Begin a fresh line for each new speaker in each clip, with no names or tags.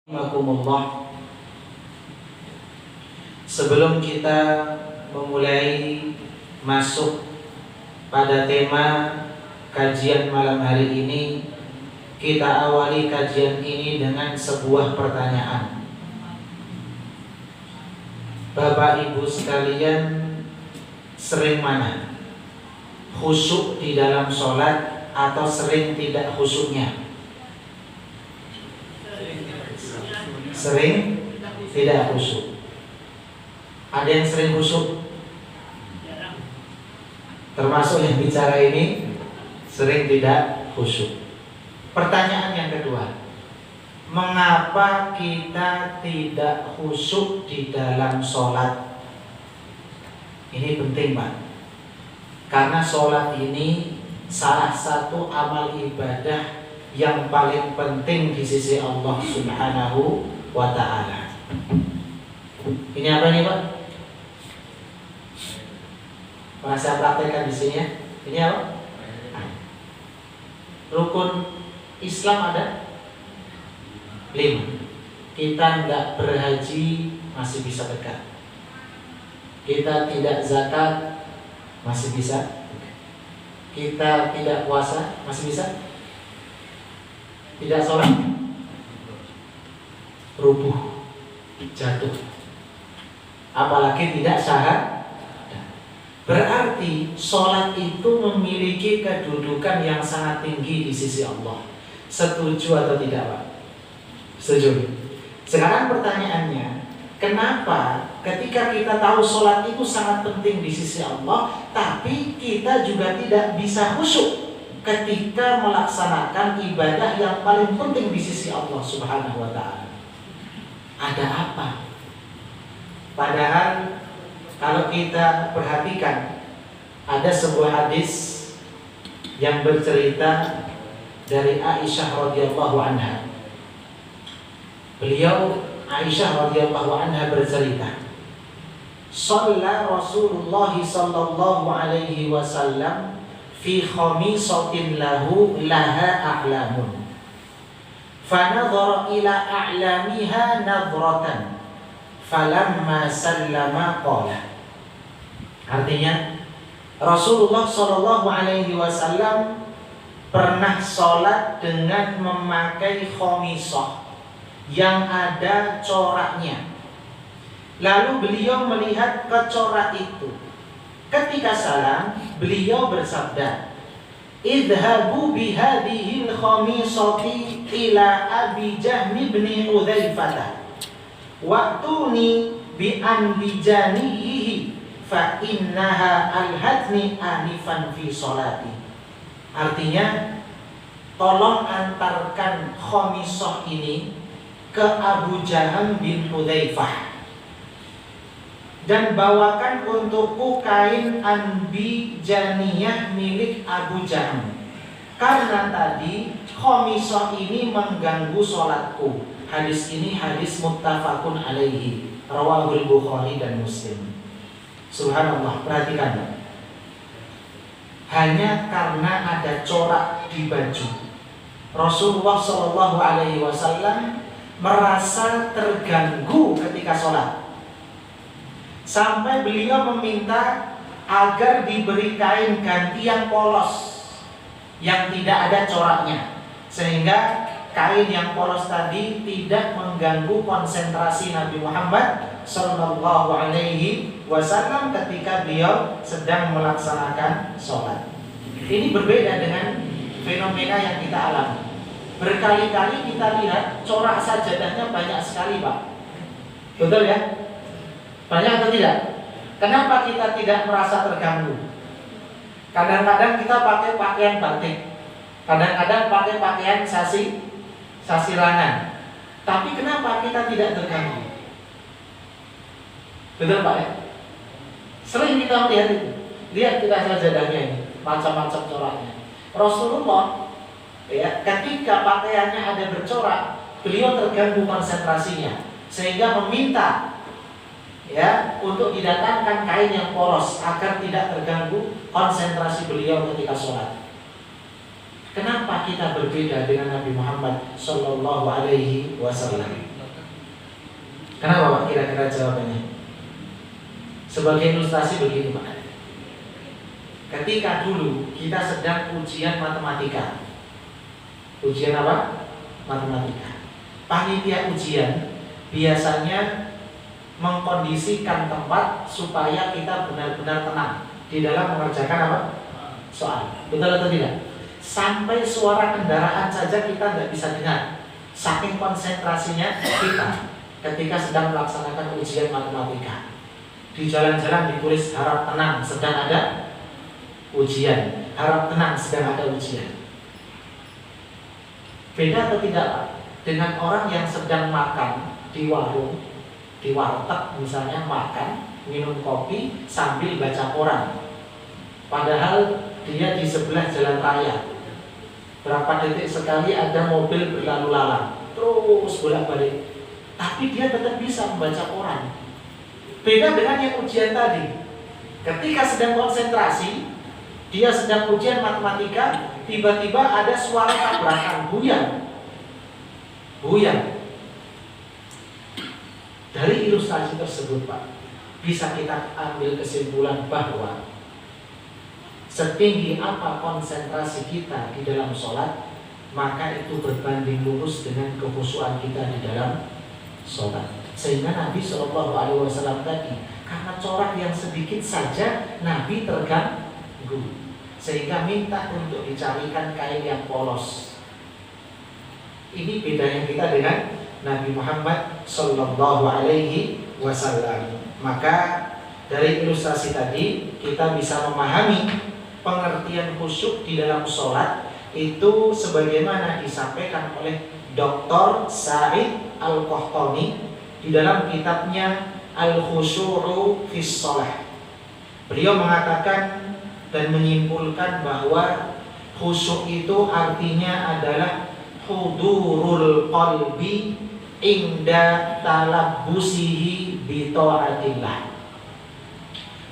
Rahimakumullah. Sebelum kita memulai masuk pada tema kajian malam hari ini, kita awali kajian ini dengan sebuah pertanyaan. Bapak Ibu sekalian, sering mana? Khusyuk di dalam sholat atau sering tidak khusyuknya? Sering tidak khusyuk. Ada yang sering khusyuk? Termasuk yang bicara ini sering tidak khusyuk. Pertanyaan yang kedua, mengapa kita tidak khusyuk di dalam sholat? Ini penting, Pak. Karena sholat ini salah satu amal ibadah yang paling penting di sisi Allah Subhanahu wa ta'ala. Ini apa nih, Pak? Pernah saya praktekkan di sini ya. Ini apa? Rukun Islam ada 5. Kita nggak berhaji masih bisa dekat. Kita tidak zakat masih bisa. Kita tidak puasa masih bisa. Tidak sholat rubuh, jatuh. Apalagi tidak syahadat. Berarti sholat itu memiliki kedudukan yang sangat tinggi di sisi Allah. Setuju atau tidak, Pak? Setuju. Sekarang pertanyaannya, kenapa ketika kita tahu sholat itu sangat penting di sisi Allah, tapi kita juga tidak bisa khusyuk ketika melaksanakan ibadah yang paling penting di sisi Allah Subhanahu wa ta'ala? Ada apa? Padahal kalau kita perhatikan, ada sebuah hadis yang bercerita dari Aisyah radhiyallahu anha. Beliau, Aisyah radhiyallahu anha, bercerita, "Shalla Rasulullah sallallahu alaihi wasallam fi khamisatin lahu laha a'lamun. Fanadhara ila a'lamiha nadratan. Falamma sallama qala." Artinya, Rasulullah sallallahu alaihi wasallam pernah sholat dengan memakai khamisah yang ada coraknya. Lalu beliau melihat ke corak itu. Ketika salam, beliau bersabda, "Idhabu bihadihil khamisati ila Abi Jahm bin Udzaifah, wa'tuni bi anbijanihi fa innaha alhatni anifan fi sholati." Artinya, tolong antarkan khamisah ini ke Abu Jahm bin Udzaifah dan bawakan untukku kain anbijaniyah milik Abu Jahm, karena tadi khamisah ini mengganggu sholatku. Hadis ini hadis muttafaqun alaihi, rawahul Bukhari dan Muslim. Subhanallah, perhatikan. Hanya karena ada corak di baju, Rasulullah Shallallahu alaihi wasallam merasa terganggu ketika sholat, sampai beliau meminta agar diberi kain ganti yang polos, yang tidak ada coraknya, sehingga kain yang polos tadi tidak mengganggu konsentrasi Nabi Muhammad Sallallahu alaihi wasallam ketika beliau sedang melaksanakan sholat. Ini berbeda dengan fenomena yang kita alami. Berkali-kali kita lihat corak sajadahnya banyak sekali, Pak. Betul ya? Banyak atau tidak? Kenapa kita tidak merasa terganggu? Kadang-kadang kita pakai pakaian batik, kadang-kadang pakai pakaian sasirangan, tapi kenapa kita tidak terganggu? Betul, Pak ya? Sering kita melihat itu. Lihat kita sajadahnya ini, macam-macam coraknya. Rasulullah, ya, ketika pakaiannya ada bercorak, beliau terganggu konsentrasinya, sehingga meminta, ya, untuk didatangkan kain yang polos agar tidak terganggu konsentrasi beliau ketika sholat. Kenapa kita berbeda dengan Nabi Muhammad Sallallahu Alaihi Wasallam? Kenapa Pak kira-kira jawabannya? Sebagai ilustrasi begini Pak. Ketika dulu kita sedang ujian matematika. Ujian apa? Matematika. Panitia ujian biasanya mengkondisikan tempat supaya kita benar-benar tenang di dalam mengerjakan apa? Soal. Betul atau tidak? Sampai suara kendaraan saja kita nggak bisa dengar. Saking konsentrasinya kita ketika sedang melaksanakan ujian matematika. Di jalan-jalan ditulis harap tenang sedang ada ujian, harap tenang sedang ada ujian. Beda atau tidak Pak? Dengan orang yang sedang makan di warung, di warteg misalnya, makan, minum kopi sambil baca koran. Padahal dia di sebelah jalan raya. Berapa detik sekali ada mobil berlalu lalang, terus bolak-balik. Tapi dia tetap bisa membaca koran. Beda dengan yang ujian tadi. Ketika sedang konsentrasi, dia sedang ujian matematika, tiba-tiba ada suara tabrakan, buyar. Dari ilustrasi tersebut Pak, bisa kita ambil kesimpulan bahwa setinggi apa konsentrasi kita di dalam sholat, maka itu berbanding lurus dengan kekhusyuan kita di dalam sholat. Sehingga Nabi Shallallahu Alaihi Wasallam tadi, karena corak yang sedikit saja Nabi terganggu, sehingga minta untuk dicarikan kain yang polos. Ini bedanya kita dengan Nabi Muhammad Shallallahu Alaihi Wasallam. Maka dari ilustrasi tadi kita bisa memahami pengertian khusyuk di dalam sholat itu sebagaimana disampaikan oleh Dr. Sa'id Al-Qahtani di dalam kitabnya Al-Khusyu'u fis Shalah. Beliau mengatakan dan menyimpulkan bahwa khusyuk itu artinya adalah hudurul qalbi inda talabbusihi bi ta'atillah.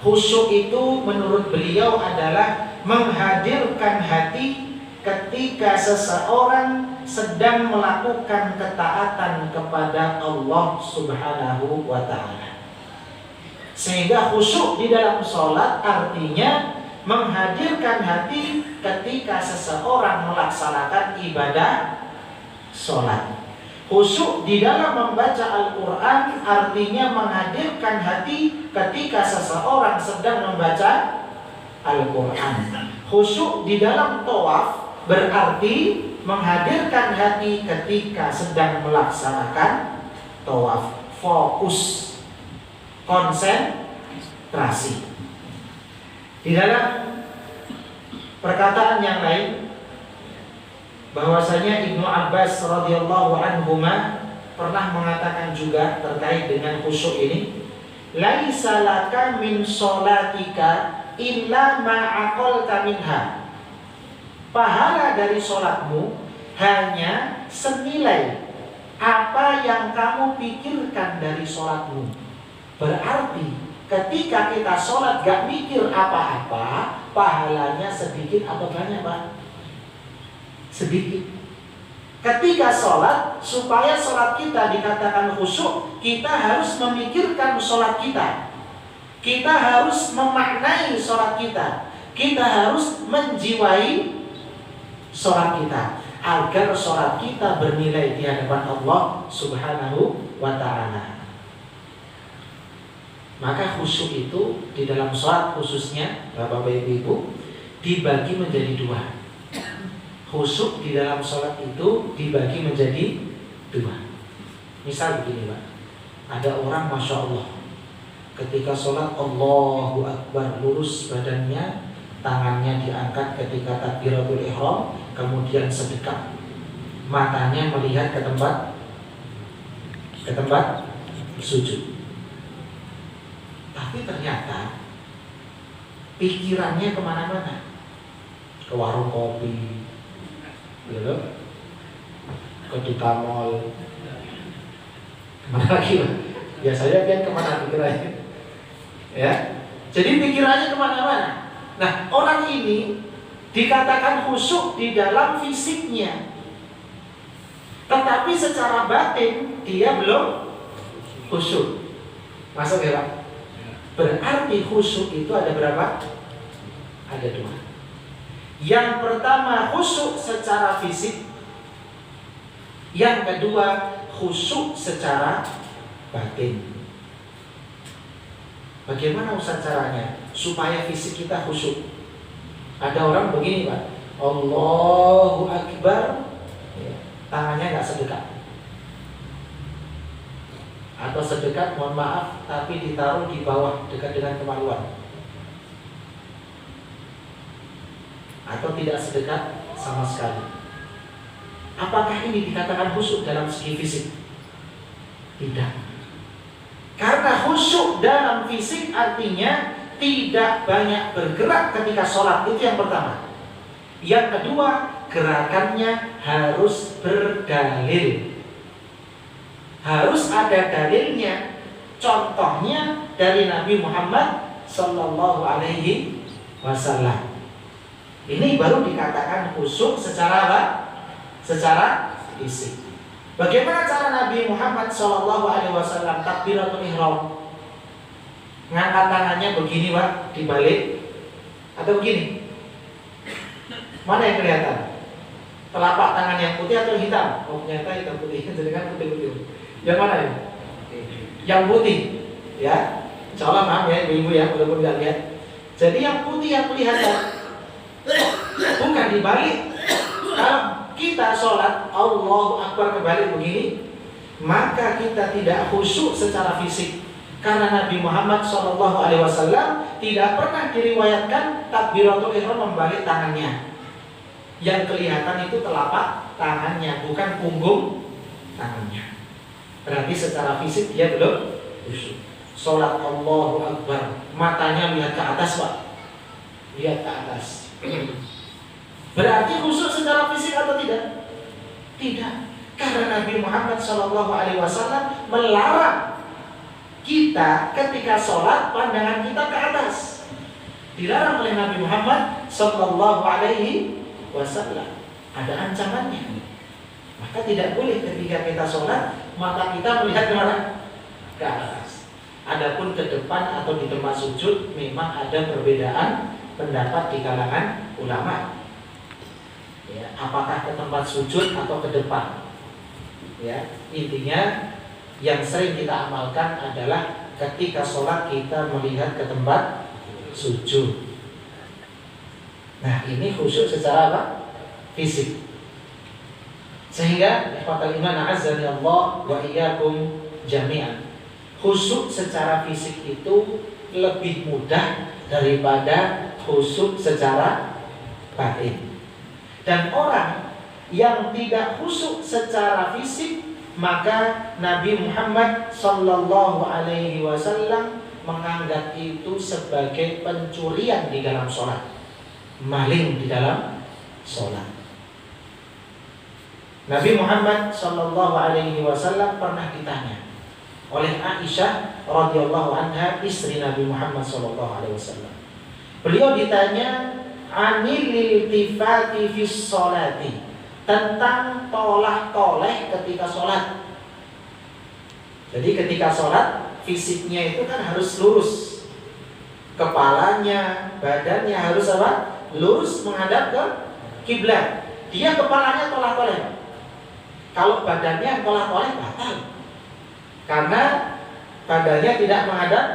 Khusyuk itu menurut beliau adalah menghadirkan hati ketika seseorang sedang melakukan ketaatan kepada Allah Subhanahu wa ta'ala. Sehingga khusyuk di dalam sholat artinya menghadirkan hati ketika seseorang melaksanakan ibadah sholat. Khusyuk di dalam membaca Al-Quran artinya menghadirkan hati ketika seseorang sedang membaca Al-Quran. Khusyuk di dalam tawaf berarti menghadirkan hati ketika sedang melaksanakan tawaf. Fokus, konsentrasi. Di dalam perkataan yang lain, bahwasanya Ibnu Abbas radhiyallahu anhuma pernah mengatakan juga terkait dengan khusyuk ini, laisa laka min sholatika illa ma aqalta minha. Pahala dari sholatmu hanya senilai apa yang kamu pikirkan dari sholatmu. Berarti ketika kita sholat gak mikir apa-apa, pahalanya sedikit atau banyak Pak? Sedikit. Ketika sholat, supaya sholat kita dikatakan khusyuk, kita harus memikirkan sholat kita. Kita harus memaknai sholat kita. Kita harus menjiwai sholat kita, agar sholat kita bernilai di hadapan Allah Subhanahu wa ta'ala. Maka khusyuk itu di dalam sholat khususnya Bapak Ibu dibagi menjadi dua. Khusyuk di dalam sholat itu dibagi menjadi dua. Misal begini Pak, ada orang Masya Allah ketika sholat Allahu Akbar, lurus badannya, tangannya diangkat ketika takbiratul ihram, kemudian sedekap, matanya melihat ke tempat sujud. Tapi ternyata pikirannya kemana-mana, ke warung kopi, gitu, ke duta mall, kemana lagi Pak? Biasanya kan kemana pikirannya? Ya, jadi pikirannya kemana-mana. Nah, orang ini Dikatakan khusyuk di dalam fisiknya, tetapi secara batin dia belum khusyuk. Masuk ya Pak? Berarti khusyuk itu ada berapa? Ada 2. Yang pertama khusyuk secara fisik, yang kedua khusyuk secara batin. Bagaimana Ustaz caranya supaya fisik kita khusyuk? Ada orang begini Pak, Allahu Akbar, tangannya nggak sedekat, atau sedekat, mohon maaf, tapi ditaruh di bawah dekat dengan kemaluan, atau tidak sedekat sama sekali. Apakah ini dikatakan khusyuk dalam segi fisik? Tidak. Karena khusyuk dalam fisik artinya tidak banyak bergerak ketika sholat. Itu yang pertama. Yang kedua, gerakannya harus berdalil. Harus ada dalilnya. Contohnya dari Nabi Muhammad Sallallahu Alaihi Wasallam. Ini baru dikatakan khusyuk secara apa? Secara fisik. Bagaimana cara Nabi Muhammad Sallallahu Alaihi Wasallam takbiratul ihram? Ngangkat tangannya begini Pak, dibalik, atau begini? Mana yang kelihatan? Telapak tangan yang putih atau hitam? Oh ternyata hitam putih, jadi kan putih-putih. Yang mana ya? Yang putih, ya. Insya Allah maaf ya ibu-ibu ya, walaupun tidak lihat. Jadi yang putih yang kelihatan, bukan dibalik. Kalau kita sholat Allahu Akbar kebalik begini, maka kita tidak khusyuk secara fisik. Karena Nabi Muhammad SAW tidak pernah diriwayatkan takbiratul ihram membalik tangannya. Yang kelihatan itu telapak tangannya, bukan punggung tangannya. Berarti secara fisik dia belum khusyuk. Sholat Allahu Akbar, matanya lihat ke atas Pak, lihat ke atas. Berarti khusyuk secara fisik atau tidak? Tidak. Karena Nabi Muhammad SAW melarang kita ketika sholat pandangan kita ke atas. Dilarang oleh Nabi Muhammad SAW. Ada ancamannya. Maka tidak boleh ketika kita sholat mata kita melihat ke mana? Ke atas. Adapun ke depan atau di tempat sujud memang ada perbedaan pendapat di kalangan ulama. Ya, apakah ke tempat sujud atau ke depan? Ya, intinya yang sering kita amalkan adalah ketika sholat kita melihat ke tempat sujud. Nah, ini khusyuk secara apa? Fisik. Sehingga ikhwatal iman a'azzani Allah wa iyyakum jami'an. Khusyuk secara fisik itu lebih mudah daripada khusyuk secara batin. Dan orang yang tidak khusyuk secara fisik, maka Nabi Muhammad Sallallahu Alaihi Wasallam menganggap itu sebagai pencurian di dalam sholat, maling di dalam sholat. Nabi Muhammad Sallallahu Alaihi Wasallam pernah ditanya oleh Aisyah radhiyallahu anha, istri Nabi Muhammad Sallallahu Alaihi Wasallam. Beliau ditanya anil iltifati fis sholati, tentang tolak-toleh ketika sholat. Jadi ketika sholat fisiknya itu kan harus lurus, kepalanya, badannya harus apa? Lurus menghadap ke kiblat. Dia kepalanya tolak-toleh. Kalau badannya tolak-toleh batal, karena badannya tidak menghadap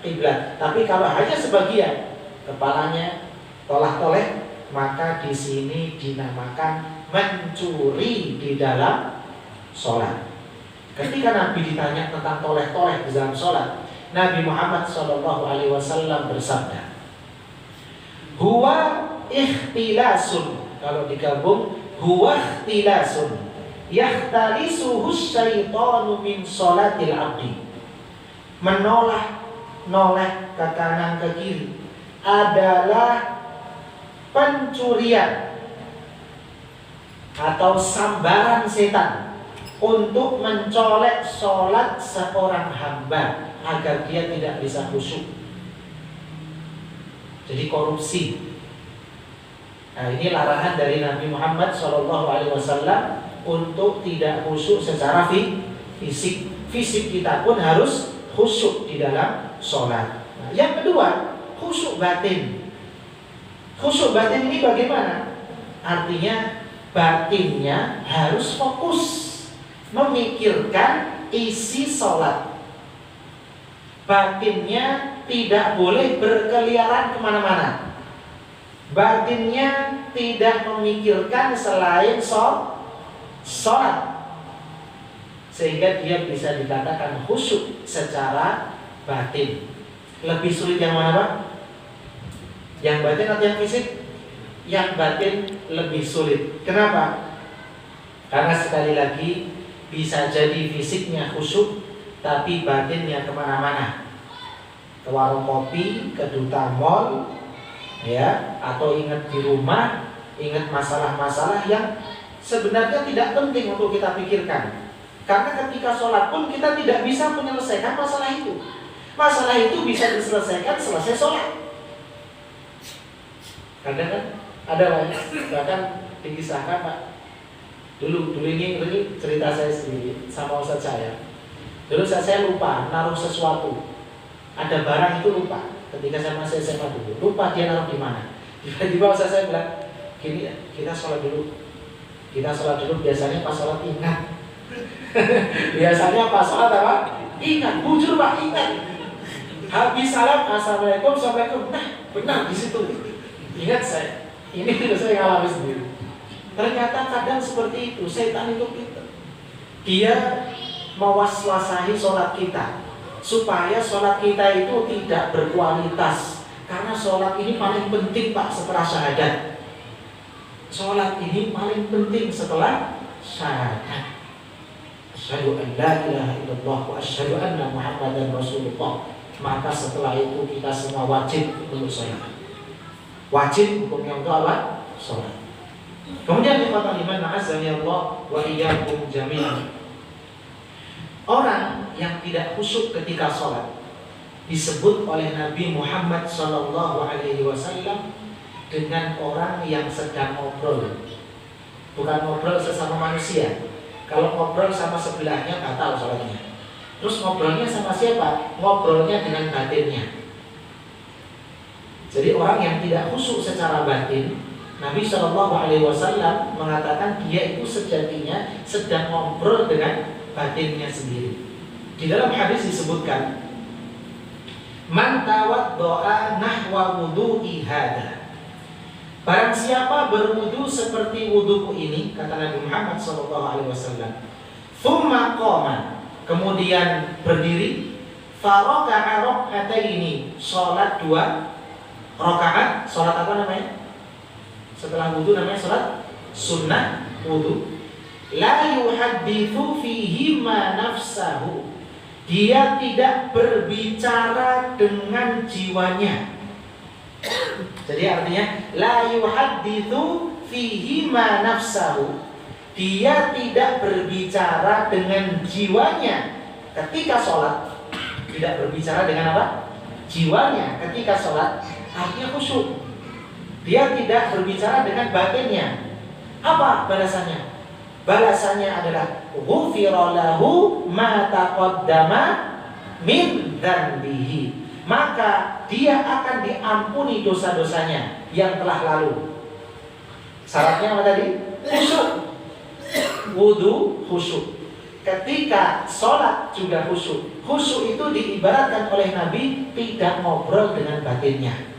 kiblat. Tapi kalau hanya sebagian kepalanya tolak-toleh, maka di sini dinamakan mencuri di dalam sholat. Ketika Nabi ditanya tentang toleh-toleh di dalam sholat, Nabi Muhammad SAW bersabda, huwa ikhtilasun. Kalau digabung, huwa ikhtilasun yakhtalisuhu syaitanu min sholatil abdi. Menoleh ke kanan ke kiri adalah pencurian atau sambaran setan untuk mencolek sholat seorang hamba agar dia tidak bisa khusyuk. Jadi korupsi. Nah, ini larangan dari Nabi Muhammad SAW untuk tidak khusyuk secara fisik. Fisik kita pun harus khusyuk di dalam sholat. Nah, yang kedua, khusyuk batin. Khusyuk batin ini bagaimana? Artinya batinnya harus fokus memikirkan isi sholat. Batinnya tidak boleh berkeliaran kemana-mana. Batinnya tidak memikirkan selain sholat, sehingga dia bisa dikatakan khusyuk secara batin. Lebih sulit yang mana, Pak? Yang batin atau yang fisik? Yang batin lebih sulit. Kenapa? Karena sekali lagi bisa jadi fisiknya khusyuk, tapi batinnya kemana-mana. Ke warung kopi, ke duta mall, ya, atau ingat di rumah, ingat masalah-masalah yang sebenarnya tidak penting untuk kita pikirkan. Karena ketika sholat pun kita tidak bisa menyelesaikan masalah itu. Masalah itu bisa diselesaikan selesai sholat. Kadang kan ada banyak, bahkan dikisahkan, Pak. Dulu ini cerita saya sendiri sama ustaz saya. Dulu saya lupa naruh sesuatu. Ada barang itu lupa. Ketika saya masih SMA dulu, lupa dia naruh di mana. Tiba-tiba ustaz saya bilang, gini, kita sholat dulu. Kita sholat dulu, biasanya pas sholat ingat. Biasanya pas sholat apa? Ingat, bujur Pak, ingat. Habis salam, assalamualaikum, assalamualaikum. Nah, benar di situ. Ingat saya. Ini saya ngalami sendiri. Ternyata kadang seperti itu, setan itu pintar. Dia mewaswasahi sholat kita, supaya sholat kita itu tidak berkualitas. Karena sholat ini paling penting, Pak, setelah syahadat. Sholat ini paling penting setelah syahadat. Asyhadu an la ilaha illallah wa asyhadu anna Muhammadan Rasulullah. Maka setelah itu kita semua wajib untuk sholat. Wajib hukumnya untuk apa? Sholat. Kemudian ikhwatal iman azza Allah wa iyyakum jami'an. Orang yang tidak khusyuk ketika sholat disebut oleh Nabi Muhammad SAW dengan orang yang sedang ngobrol. Bukan ngobrol sesama manusia. Kalau ngobrol sama sebelahnya batal sholatnya. Terus ngobrolnya sama siapa? Ngobrolnya dengan batinnya. Jadi orang yang tidak khusyuk secara batin, Nabi SAW mengatakan dia itu sejatinya sedang ngobrol dengan batinnya sendiri. Di dalam hadis disebutkan, man tawaddo'a nahwa wudu'i hada. Barang siapa berwudu seperti wuduku ini, kata Nabi Muhammad SAW, thumma qama, kemudian berdiri, faraka'a rak'ataini, sholat 2 rakaat. Sholat apa namanya? Setelah wudu namanya sholat sunnah wudu. La yuhaddithu fihi ma nafsahu. Dia tidak berbicara dengan jiwanya. Jadi artinya la yuhaddithu fihi ma nafsahu. Dia tidak berbicara dengan jiwanya ketika sholat. Tidak berbicara dengan apa? Jiwanya ketika sholat. Artinya khusyuk. Dia tidak berbicara dengan batinnya. Apa balasannya? Balasannya adalah ghufira lahu ma taqaddama min dzanbihi. Maka dia akan diampuni dosa-dosanya yang telah lalu. Syaratnya apa tadi? Khusyuk. Wudu khusyuk. Ketika sholat juga khusyuk. Khusyuk itu diibaratkan oleh Nabi tidak ngobrol dengan batinnya.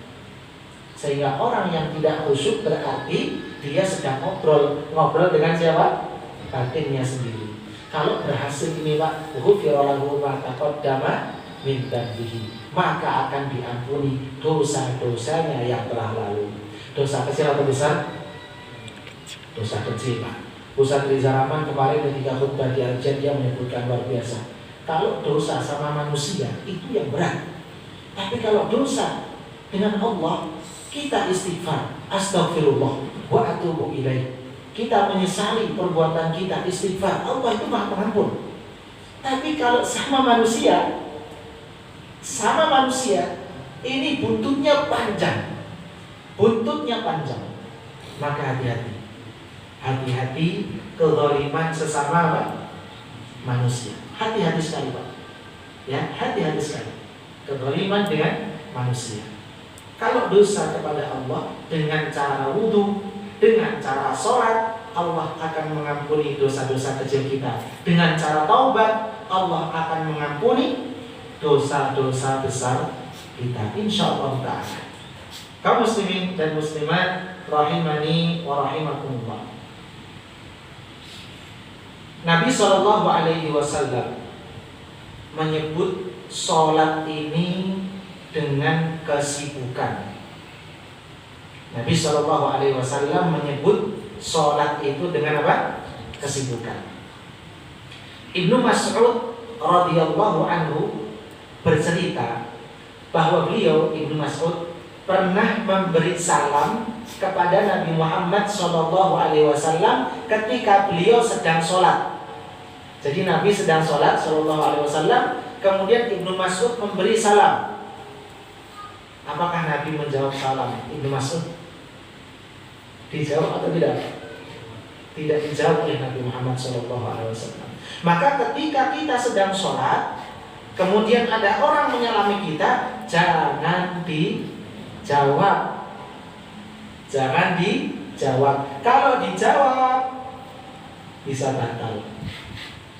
Sehingga orang yang tidak khusyuk berarti dia sedang ngobrol dengan siapa? Batinnya sendiri. Kalau berhasil ini, Pak, ghufira lahu ma taqaddama min dzanbihi, maka akan diampuni dosa-dosanya yang telah lalu. Dosa kecil atau besar? Dosa kecil, Pak. Ustaz Riza Rahman kemarin ketika khutbah di Arjen dia menyebutkan luar biasa. Kalau dosa sama manusia itu yang berat. Tapi kalau dosa dengan Allah, kita istighfar, astagfirullah wa atubu ilaih. Kita menyesali perbuatan kita, istighfar, Allah itu Maha Pengampun. Tapi kalau sama manusia ini buntutnya panjang. Maka hati-hati. Hati-hati kezaliman sesama apa? Manusia. Hati-hati sekali Pak. Ya, hati-hati sekali. Kezaliman dengan manusia. Kalau dosa kepada Allah dengan cara wudu, dengan cara sholat, Allah akan mengampuni dosa-dosa kecil kita. Dengan cara taubat, Allah akan mengampuni dosa-dosa besar kita. Insyaallah ta'ala. Kaum muslimin dan muslimat rahimani wa rahimakumullah. Nabi SAW menyebut sholat ini dengan kesibukan. Nabi SAW menyebut sholat itu dengan apa? Kesibukan. Ibnu Mas'ud radhiyallahu anhu bercerita bahwa beliau, Ibnu Mas'ud, pernah memberi salam kepada Nabi Muhammad SAW ketika beliau sedang sholat. Jadi Nabi sedang sholat SAW, kemudian Ibnu Mas'ud memberi salam. Apakah Nabi menjawab salam Ibnu Mas'ud? Dijawab atau tidak? Tidak dijawab oleh Nabi Muhammad SAW. Maka ketika kita sedang sholat, kemudian ada orang menyalami kita, jangan dijawab. Jangan dijawab. Kalau dijawab bisa batal.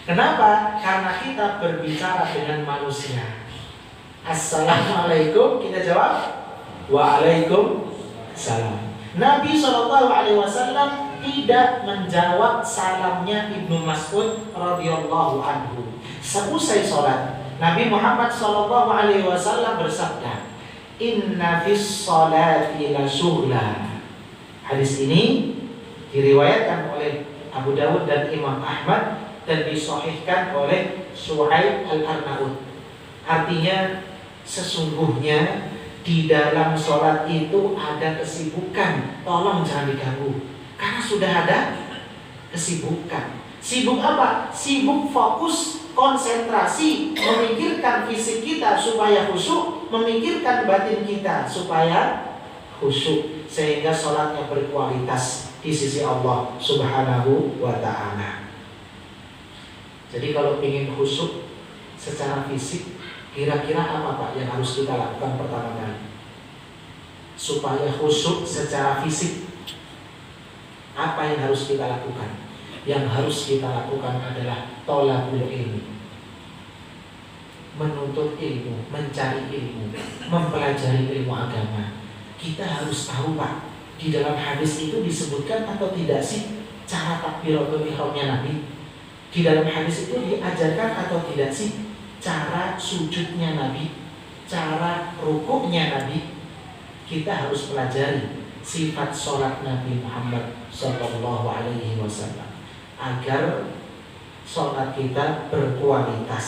Kenapa? Karena kita berbicara dengan manusia. Assalamualaikum, kita jawab Waalaikumsalam. Nabi SAW tidak menjawab salamnya Ibnu Mas'ud radhiyallahu anhu. Seusai sholat, Nabi Muhammad SAW bersabda, "Inna fis sholati la syughla." Hadis ini diriwayatkan oleh Abu Dawud dan Imam Ahmad dan disahihkan oleh Suhaib Al-Arnaud. Artinya sesungguhnya di dalam sholat itu ada kesibukan. Tolong jangan diganggu, karena sudah ada kesibukan. Sibuk apa? Sibuk fokus, konsentrasi, memikirkan fisik kita supaya khusyuk, memikirkan batin kita supaya khusyuk, sehingga sholatnya berkualitas di sisi Allah Subhanahu wa ta'ala. Jadi kalau ingin khusyuk secara fisik, kira-kira apa Pak yang harus kita lakukan pertama kali? Supaya khusyuk secara fisik, apa yang harus kita lakukan? Yang harus kita lakukan adalah thalabul ilmi, menuntut ilmu, mencari ilmu, mempelajari ilmu agama. Kita harus tahu Pak, di dalam hadis itu disebutkan atau tidak sih cara takbiratul ihramnya Nabi? Di dalam hadis itu diajarkan atau tidak sih cara sujudnya Nabi, cara rukuknya Nabi? Kita harus pelajari sifat sholat Nabi Muhammad SAW agar sholat kita berkualitas.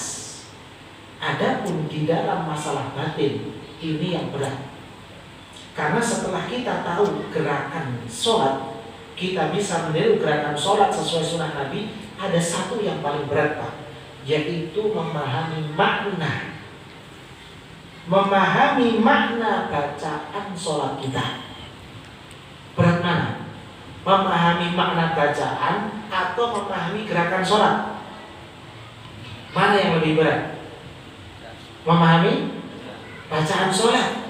Adapun di dalam masalah batin, ini yang berat. Karena setelah kita tahu gerakan sholat, kita bisa meniru gerakan sholat sesuai sunnah Nabi. Ada satu yang paling berat Pak, yaitu memahami makna. Memahami makna bacaan sholat kita. Berat mana? Memahami makna bacaan atau memahami gerakan sholat? Mana yang lebih berat? Memahami bacaan sholat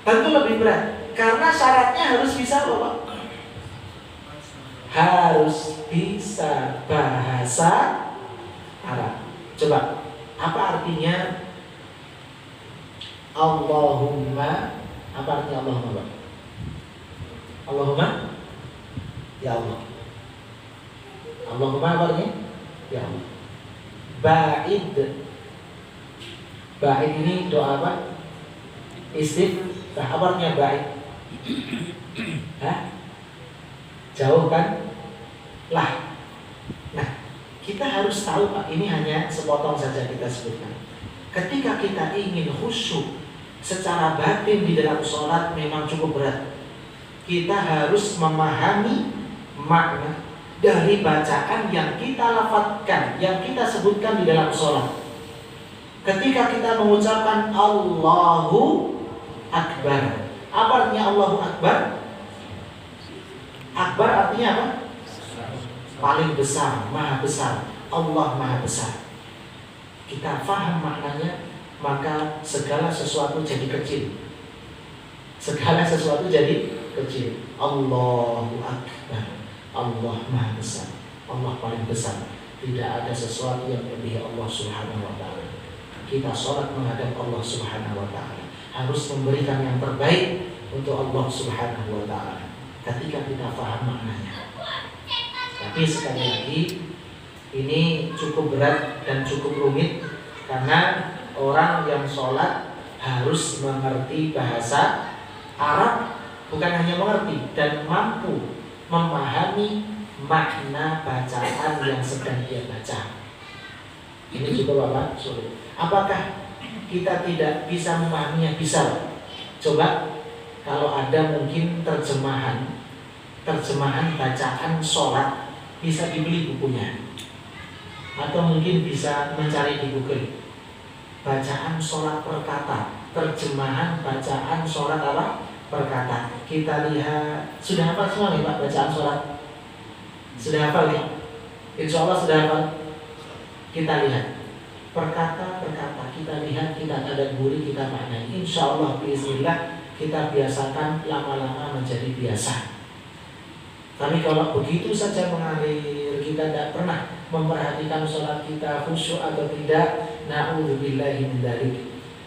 tentu lebih berat, karena syaratnya harus bisa apa Pak? Harus bisa bahasa Arab. Coba, apa artinya Allahumma? Apa artinya Allahumma Pak? Allahumma, ya Allah. Allahumma apa artinya? Ya Allah. Ba'id. Ba'id ini doa apa? Istiftah. Apa artinya ba'id? Hah? Jauhkan lah. Nah, kita harus tahu Pak, ini hanya sepotong saja kita sebutkan. Ketika kita ingin khusyuk secara batin di dalam sholat memang cukup berat. Kita harus memahami makna dari bacaan yang kita lafadzkan, yang kita sebutkan di dalam sholat. Ketika kita mengucapkan Allahu Akbar, apa artinya Allahu Akbar? Akbar artinya apa? Paling besar, maha besar. Allah maha besar. Kita faham maknanya, maka segala sesuatu jadi kecil. Segala sesuatu jadi kecil. Allahu Akbar. Allah maha besar. Allah paling besar. Tidak ada sesuatu yang melebihi Allah Subhanahu wa ta'ala. Kita sholat menghadap Allah Subhanahu wa ta'ala, harus memberikan yang terbaik untuk Allah Subhanahu wa ta'ala ketika kita paham maknanya. Tapi sekali lagi, ini cukup berat dan cukup rumit, karena orang yang sholat harus mengerti bahasa Arab, bukan hanya mengerti, dan mampu memahami makna bacaan yang sedang dia baca. Ini juga Bapak sulit. Apakah kita tidak bisa memahaminya? Bisa. Coba kalau ada mungkin terjemahan bacaan sholat, bisa dibeli bukunya, atau mungkin bisa mencari di Google bacaan sholat per kata, terjemahan bacaan sholat apa per kata. Kita lihat, sudah hafal semua nih Pak bacaan sholat? Sudah hafal nih? Insya Allah sudah hafal. Kita lihat perkata, kita lihat, kita tadabburi, kita maknai. Insya Allah bismillah kita biasakan lama-lama menjadi biasa. Tapi kalau begitu saja mengalir, kita tidak pernah memperhatikan sholat kita khusyuk atau tidak, na'udzubillahi min dzalik.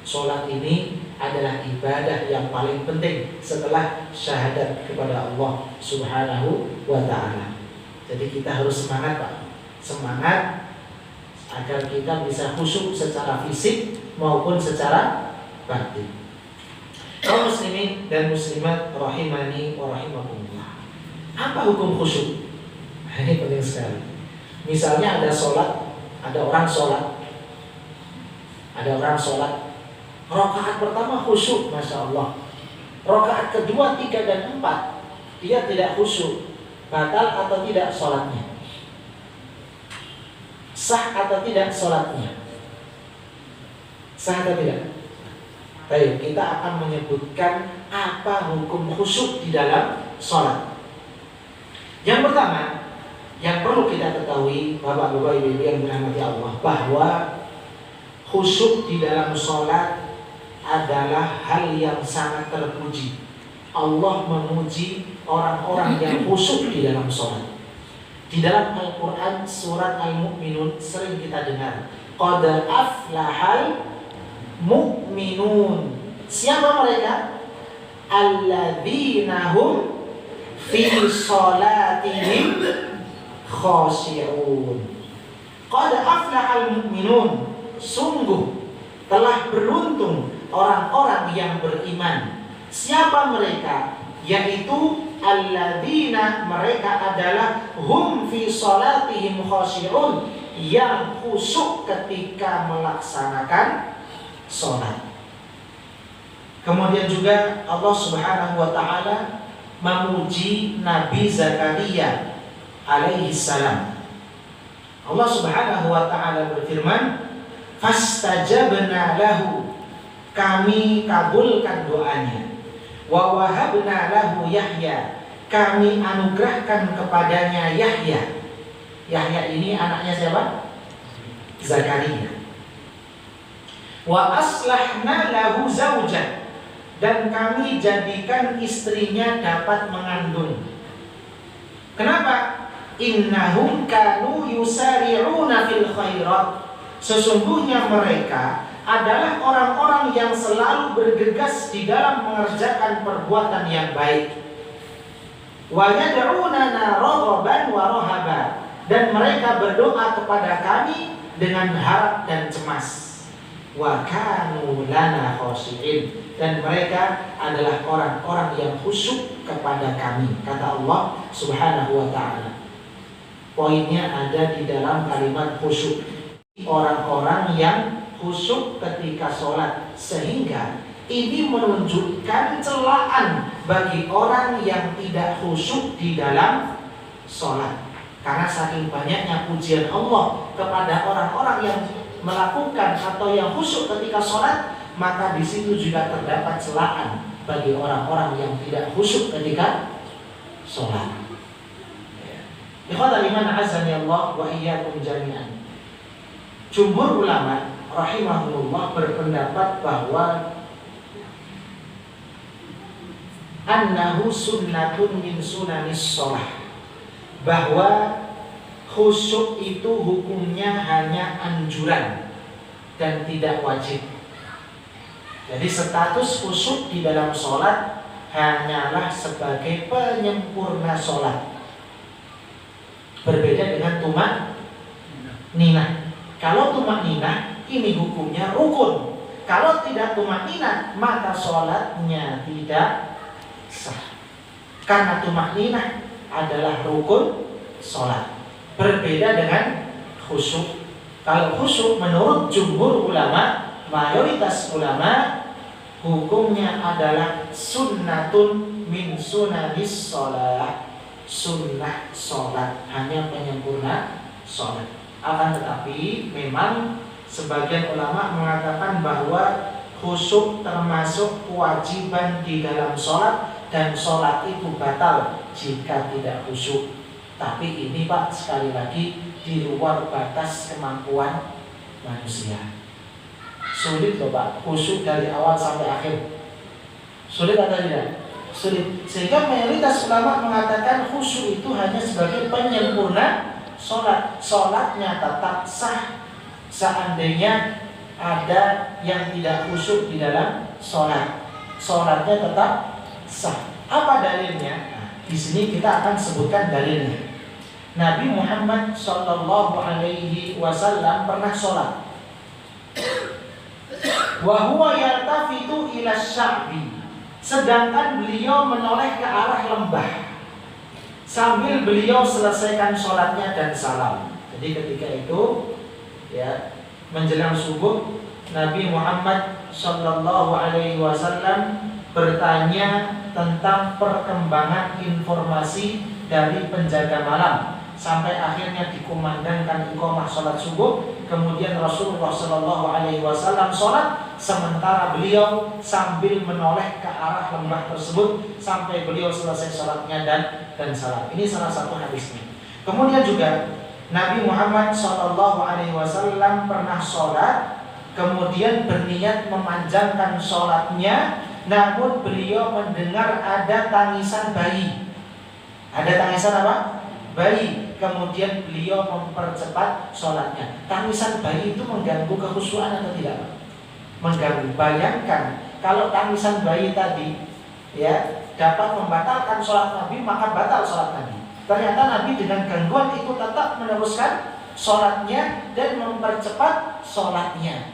Sholat ini adalah ibadah yang paling penting setelah syahadat kepada Allah Subhanahu wa ta'ala. Jadi kita harus semangat Pak, semangat agar kita bisa khusyuk secara fisik maupun secara batin. Kaum muslimin dan muslimat rahimani wa rahimakumullah. Apa hukum khusyuk? Ini penting sekali. Misalnya ada orang sholat, rakaat pertama khusyuk, masya Allah. Rakaat kedua, 3 dan 4 dia tidak khusyuk, batal atau tidak sholatnya? Sah atau tidak sholatnya? Sah atau tidak? Baik, kita akan menyebutkan apa hukum khusyuk di dalam sholat. Yang pertama, yang perlu kita ketahui, bapak-bapak, ibu-ibu yang dirahmati Allah, bahwa khusyuk di dalam sholat adalah hal yang sangat terpuji. Allah memuji orang-orang yang khusyuk di dalam sholat. Di dalam Al-Quran surat Al-Mu'minun sering kita dengar, qad aflahal mu'minun. Siapa mereka? Alladzina hum fi sholatihim khashi'un. Qad aflahal mu'minun. Sungguh telah beruntung orang-orang yang beriman. Siapa mereka? Yaitu alladzina, mereka adalah hum fi sholatihim khashi'un, yang khusyuk ketika melaksanakan sholat. Kemudian juga Allah Subhanahu wa ta'ala memuji Nabi Zakaria alaihi salam. Allah Subhanahu wa ta'ala berfirman, fastajabna lahu, kami kabulkan doanya. Wa wahabna lahu Yahya, kami anugerahkan kepadanya Yahya. Yahya ini anaknya siapa? Zakaria. Wa aslahna lahu zawjah, dan kami jadikan istrinya dapat mengandung. Kenapa? Innahum kanu yusari'una fil khairat, sesungguhnya mereka adalah orang-orang yang selalu bergegas di dalam mengerjakan perbuatan yang baik. Wa yad'unana raghaban wa rahaban, dan mereka berdoa kepada kami dengan harap dan cemas. Wa kanu lana khashi'in, dan mereka adalah orang-orang yang khusyuk kepada kami, kata Allah Subhanahu wa ta'ala. Poinnya ada di dalam kalimat khusyuk. Orang-orang yang khusyuk ketika sholat, sehingga ini menunjukkan celaan bagi orang yang tidak khusyuk di dalam sholat. Karena saking banyaknya pujian Allah kepada orang-orang yang melakukan atau yang khusyuk ketika sholat, maka di situ juga terdapat celaan bagi orang-orang yang tidak khusyuk ketika sholat. Ikhwatal iman azani Allah wa iyyakum jami'an. Jumhur ulama rahimahullah berpendapat bahwa annahu sunnatun min sunanis shalah, bahwa khusyuk itu hukumnya hanya anjuran dan tidak wajib. Jadi status khusyuk di dalam sholat hanyalah sebagai penyempurna sholat, berbeda dengan tumak ninah. Kalau tumak ninah ini hukumnya rukun. Kalau tidak tumak ninah maka sholatnya tidak sah. Karena tumak ninah adalah rukun sholat, berbeda dengan khusyuk. Kalau khusyuk menurut jumhur ulama, mayoritas ulama, hukumnya adalah sunnatun min sunanis sholat, sunnah sholat, hanya penyempurna sholat. Akan tetapi memang sebagian ulama mengatakan bahwa khusyuk termasuk kewajiban di dalam sholat, dan sholat itu batal jika tidak khusyuk. Tapi ini Pak, sekali lagi di luar batas kemampuan manusia. Sulit loh Pak, khusyuk dari awal sampai akhir. Sulit atau tidak? Sulit. Sehingga mayoritas ulama mengatakan khusyuk itu hanya sebagai penyempurna sholat. Sholatnya tetap sah seandainya ada yang tidak khusyuk di dalam sholat. Sholatnya tetap sah. Apa dalilnya? Nah, di sini kita akan sebutkan dalilnya. Nabi Muhammad Shallallahu Alaihi Wasallam pernah sholat. Wa huwa yaltafitu ila sya'bi, sedangkan beliau menoleh ke arah lembah sambil beliau selesaikan sholatnya dan salam. Jadi ketika itu ya menjelang subuh, Nabi Muhammad Shallallahu Alaihi Wasallam bertanya tentang perkembangan informasi dari penjaga malam sampai akhirnya dikumandangkan iqamah sholat subuh. Kemudian Rasulullah Shallallahu Alaihi Wasallam sholat sementara beliau sambil menoleh ke arah lembah tersebut sampai beliau selesai sholatnya dan salam. Ini salah satu hadisnya. Kemudian juga Nabi Muhammad Shallallahu Alaihi Wasallam pernah sholat, kemudian berniat memanjangkan sholatnya, namun beliau mendengar ada tangisan bayi. Ada tangisan apa? Bayi. Kemudian beliau mempercepat sholatnya. Tangisan bayi itu mengganggu kekhusyuan atau tidak? Mengganggu. Bayangkan kalau tangisan bayi tadi ya dapat membatalkan sholat Nabi, maka batal sholat Nabi. Ternyata Nabi dengan gangguan itu tetap meneruskan sholatnya dan mempercepat sholatnya.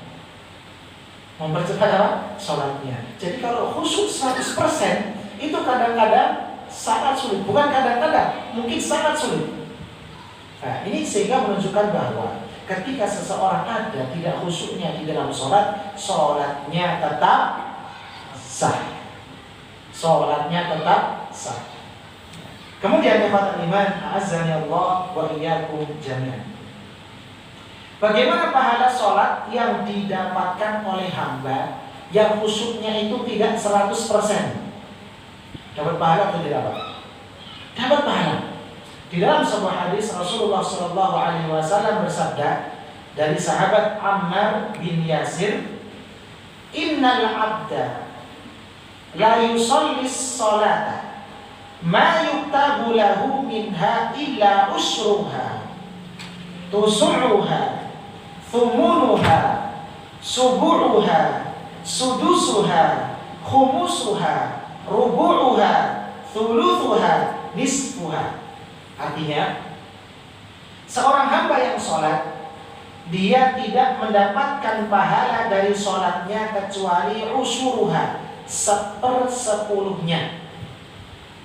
Mempercepat apa? Sholatnya. Jadi kalau khusyuk 100% itu kadang-kadang sangat sulit. Bukan kadang-kadang, mungkin sangat sulit. Nah, ini sehingga menunjukkan bahwa ketika seseorang ada tidak khusyuknya di dalam sholat, sholatnya tetap sah. Sholatnya tetap sah. Kemudian ikhwatul iman, a'azzani Allah wa iyyakum jami'an. Bagaimana pahala sholat yang didapatkan oleh hamba yang khusyuknya itu tidak 100%? Dapat pahala atau tidak dapat? Dapat pahala. Di dalam sebuah hadis Rasulullah Shallallahu Alaihi Wasallam bersabda dari sahabat Ammar bin Yasir, Innal abda la yusallis salata ma yuktabu lahu minha illa usruha tusu'uha thumunuha subu'uha sudusuha khumusuha rubu'uha thuluthuha nisfuha. Artinya seorang hamba yang sholat, dia tidak mendapatkan pahala dari sholatnya kecuali usyuruha, 1/10-nya.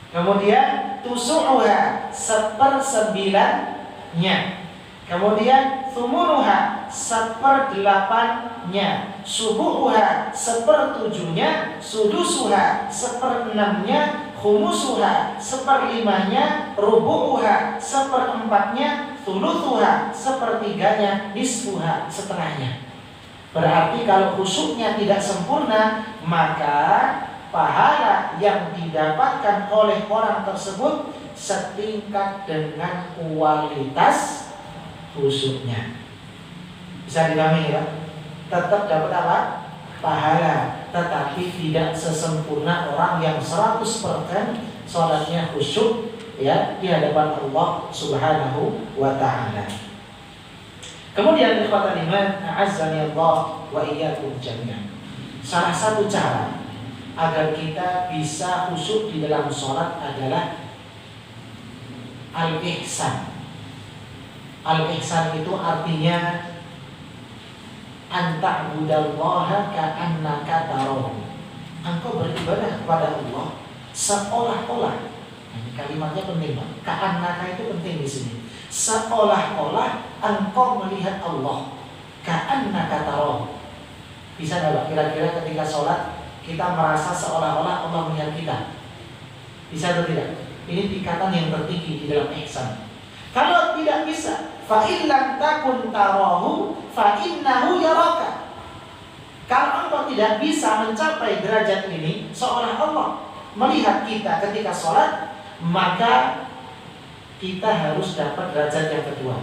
Kemudian tusu'uha, 1/9-nya. Kemudian thumunuha, 1/8-nya. Subu'uha, 1/7-nya. Sudusuha, 1/6-nya. Khumusuha, 1/5-nya. Rubu'uha, 1/4-nya. Thuluthuha, 1/3-nya. Nisfuha, setengahnya. Berarti kalau khusyuknya tidak sempurna, maka pahala yang didapatkan oleh orang tersebut setingkat dengan kualitas khusyuknya. Bisa dipahami ya? Tetap dapat apa? Pahala, tetapi tidak sesempurna orang yang 100% sholatnya khusyuk ya di hadapan Allah Subhanahu wa taala. Kemudian ikhwatal iman, a'azzani Allah wa iyyakum jami'an. Salah satu cara agar kita bisa khusyuk di dalam sholat adalah al-ihsan. Al-ihsan itu artinya anta'budallaha ka'annaka tarahu. Engkau beribadah kepada Allah seolah-olah. Ini kalimatnya penting, Pak. Ka'annaka itu penting di sini. Seolah-olah engkau melihat Allah. Ka'annaka tarahu. Bisa enggak, Pak? Kira-kira ketika sholat kita merasa seolah-olah Allah melihat kita. Bisa atau tidak? Ini tingkatan yang tertinggi di dalam ihsan. Kalau tidak bisa, fa in lam takun tarahu fa innahu yaraka. Kalau engkau tidak bisa mencapai derajat ini seolah Allah melihat kita ketika sholat, maka kita harus dapat derajat yang kedua.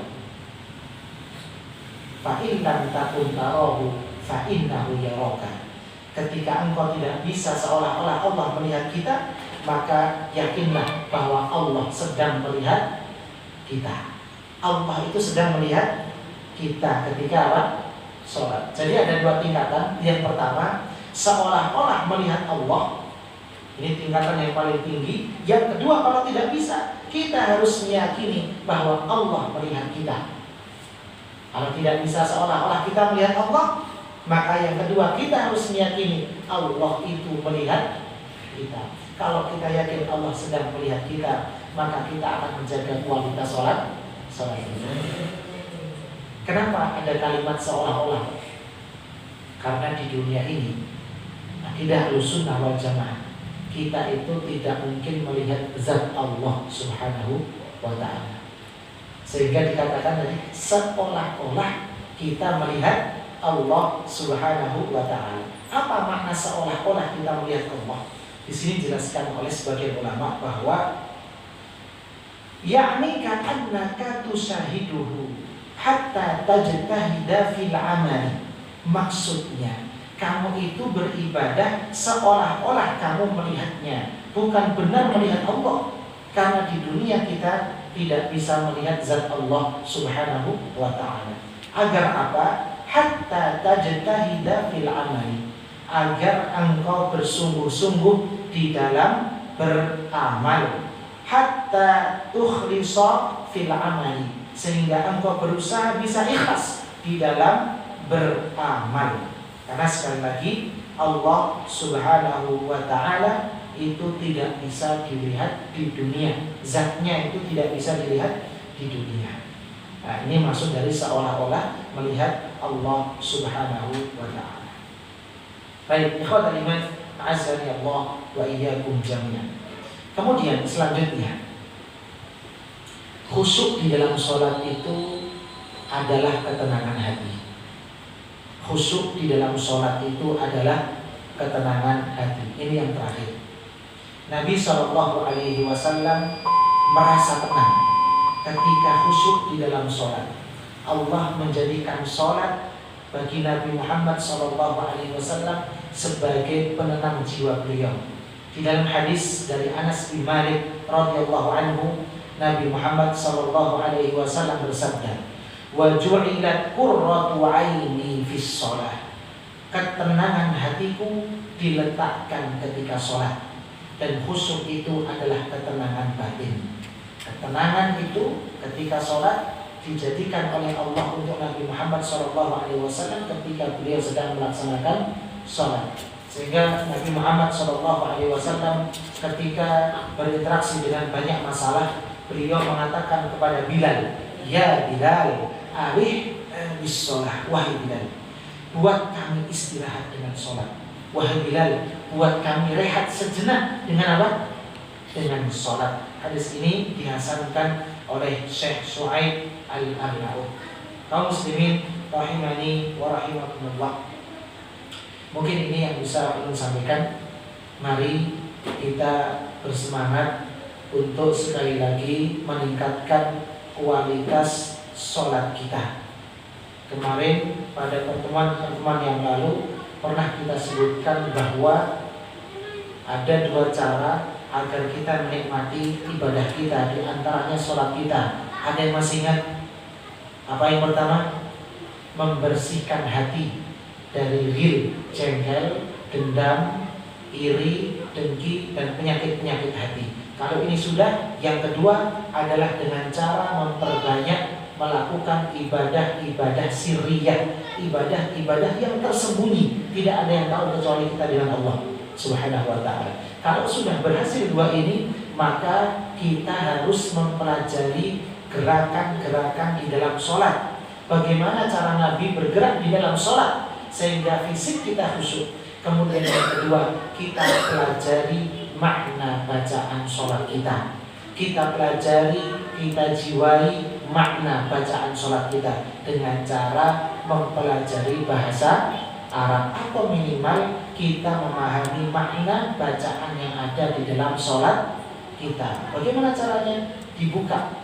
Fa in lam takun tarahu fa innahu yaraka. Ketika engkau tidak bisa seolah-olah Allah melihat kita, maka yakinlah bahwa Allah sedang melihat kita. Allah itu sedang melihat kita ketika apa? Sholat. Jadi ada dua tingkatan. Yang pertama, seolah-olah melihat Allah. Ini tingkatan yang paling tinggi. Yang kedua, kalau tidak bisa, kita harus meyakini bahwa Allah melihat kita. Kalau tidak bisa seolah-olah kita melihat Allah, maka yang kedua, kita harus meyakini Allah itu melihat kita. Kalau kita yakin Allah sedang melihat kita, maka kita akan menjaga kualitas sholat kita. Kenapa ada kalimat seolah-olah? Karena di dunia ini akidah Ahlussunnah wal Jamaah, kita itu tidak mungkin melihat zat Allah Subhanahu wa ta'ala. Sehingga dikatakan tadi seolah-olah kita melihat Allah Subhanahu wa ta'ala. Apa makna seolah-olah kita melihat Allah? Di sini dijelaskan oleh sebagian ulama bahwa yakni ka'annaka tusahiduhu hatta tajtahida fil amali. Maksudnya, kamu itu beribadah seolah-olah kamu melihatnya, bukan benar melihat Allah. Karena di dunia kita tidak bisa melihat zat Allah Subhanahu wa ta'ala. Agar apa? Hatta tajtahida fil amali. Agar engkau bersungguh-sungguh di dalam beramal. Hatta tukhlisa fil amali. Sehingga engkau berusaha bisa ikhlas di dalam beramal. Karena sekali lagi Allah Subhanahu wa ta'ala itu tidak bisa dilihat di dunia. Zatnya itu tidak bisa dilihat di dunia. Nah, ini maksud dari seolah-olah melihat Allah Subhanahu wa ta'ala. Baik, ikhwatal iman, azani Allah wa iyyakum jami'an. Kemudian selanjutnya, khusyuk di dalam sholat itu adalah ketenangan hati. Khusyuk di dalam sholat itu adalah ketenangan hati. Ini yang terakhir. Nabi SAW merasa tenang ketika khusyuk di dalam sholat. Allah menjadikan sholat bagi Nabi Muhammad SAW sebagai penenang jiwa beliau. Di dalam hadis dari Anas bin Malik radhiyallahu anhu, Nabi Muhammad SAW bersabda, "Wa ju'ilat qurratu 'aini fis shalah." Ketenangan hatiku diletakkan ketika sholat. Dan khusyuk itu adalah ketenangan batin. Ketenangan itu ketika sholat dijadikan oleh Allah untuk Nabi Muhammad SAW ketika beliau sedang melaksanakan sholat. Sehingga Nabi Muhammad SAW ketika berinteraksi dengan banyak masalah, beliau mengatakan kepada Bilal, "Ya Bilal, arih bis sholat." Wahai Bilal, buat kami istirahat dengan sholat. Wahai Bilal, buat kami rehat sejenak dengan apa? Dengan sholat. Hadis ini dihasankan oleh Syekh Shu'aib Al-Arnaud. Kaum muslimin rahimani wa rahimakumullah. Mungkin ini yang bisa ulun sampaikan. Mari kita bersemangat untuk sekali lagi meningkatkan kualitas sholat kita. Kemarin pada pertemuan yang lalu pernah kita sebutkan bahwa ada dua cara agar kita menikmati ibadah kita, di antaranya sholat kita. Ada yang masih ingat? Apa yang pertama? Membersihkan hati dari ghil, jengkel, dendam, iri, dengki, dan penyakit-penyakit hati. Kalau ini sudah, yang kedua adalah dengan cara memperbanyak melakukan ibadah-ibadah sirriyah, ibadah-ibadah yang tersembunyi, tidak ada yang tahu kecuali kita dengan Allah Subhanahu wa ta'ala. Kalau sudah berhasil dua ini, maka kita harus mempelajari gerakan-gerakan di dalam sholat. Bagaimana cara Nabi bergerak di dalam sholat sehingga fisik kita khusyuk. Kemudian yang kedua, kita pelajari makna bacaan sholat kita. Kita pelajari, kita jiwai makna bacaan sholat kita dengan cara mempelajari bahasa Arab, atau minimal kita memahami makna bacaan yang ada di dalam sholat kita. Bagaimana caranya? Dibuka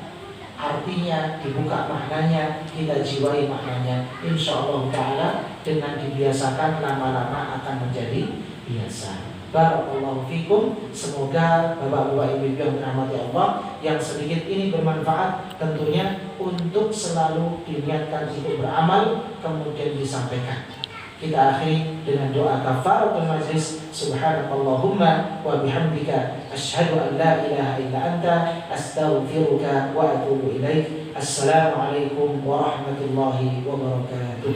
artinya, dibuka maknanya, kita jiwai maknanya. InsyaAllah ta'ala dengan dibiasakan lama-lama akan menjadi biasa. Barakallahu fikum. Semoga bapak-bapak ibu-ibu yang dirahmati Allah, yang sedikit ini bermanfaat tentunya untuk selalu diniatkan untuk beramal kemudian disampaikan. Kita akhiri dengan doa kafaratul majlis. Subhanakallahumma wa bihamdika asyhadu an la ilaha illa anta astaghfiruka wa atubu ilaik. Assalamualaikum warahmatullahi wabarakatuh.